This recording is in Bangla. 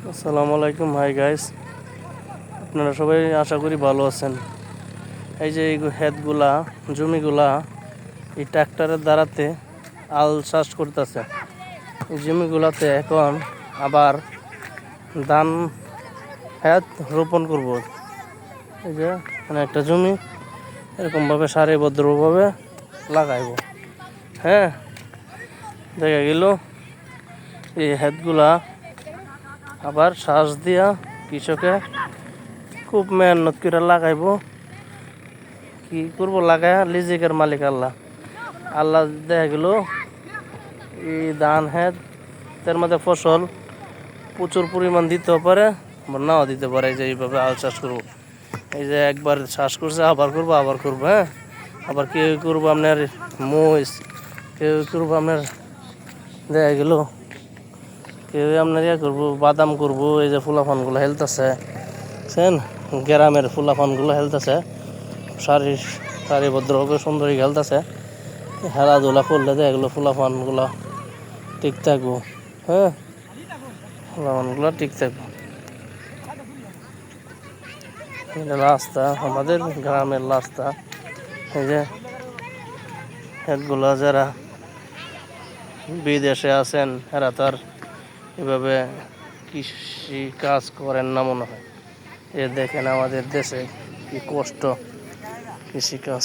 আসসালামু আলাইকুম। হাই গাইস, আপনারা সবাই আশা করি ভালো আছেন। এই যে এই ক্ষেতগুলা জমিগুলা এই ট্রাক্টরের দ্বারাতে আল চাষ করতেছে। এই জমিগুলাতে এখন আবার ধান ক্ষেত রোপণ করব। এই যে মানে একটা জমি এরকমভাবে সারিবদ্ধভাবে লাগাইব। হ্যাঁ, দেখা গেল এই ক্ষেতগুলা আবার শ্বাস দিয়া কৃষকে খুব মেহনত করে লাগাইব। কি করবো, লাগায় লিজিকের মালিক আল্লাহ। আল্লাহ দেখা গেল এই ধান তার মধ্যে ফসল প্রচুর পরিমাণ দিতেও পারে, আবার নাও দিতে পারে। এই যে এইভাবে আল চাষ করবো, এই যে একবার চাষ করছে আবার করবো হ্যাঁ, আবার কেউ করবো আপনার মহিষ, কেউ করবো আপনার দেখা গেল কেউ আপনার করবো বাদাম করবো। এই যে ফুলাফানগুলো হেলতেছে, বুঝছেন, গ্রামের ফুলাফানগুলো হেলতেছে সারিবদ্ধভাবে সুন্দরী খেলতেছে। খেলাধুলা করলে দেখা গেলো ফুলাফানগুলো ঠিক থাকবো। হ্যাঁ, ফুলাফানগুলো ঠিক থাকবো। রাস্তা আমাদের গ্রামের রাস্তা। এই যে এগুলা যারা বিদেশে আছেন এরা তার এভাবে কৃষি কাজ করেন না মনে হয়। এ দেখেন আমাদের দেশে কি কষ্ট কৃষিকাজ।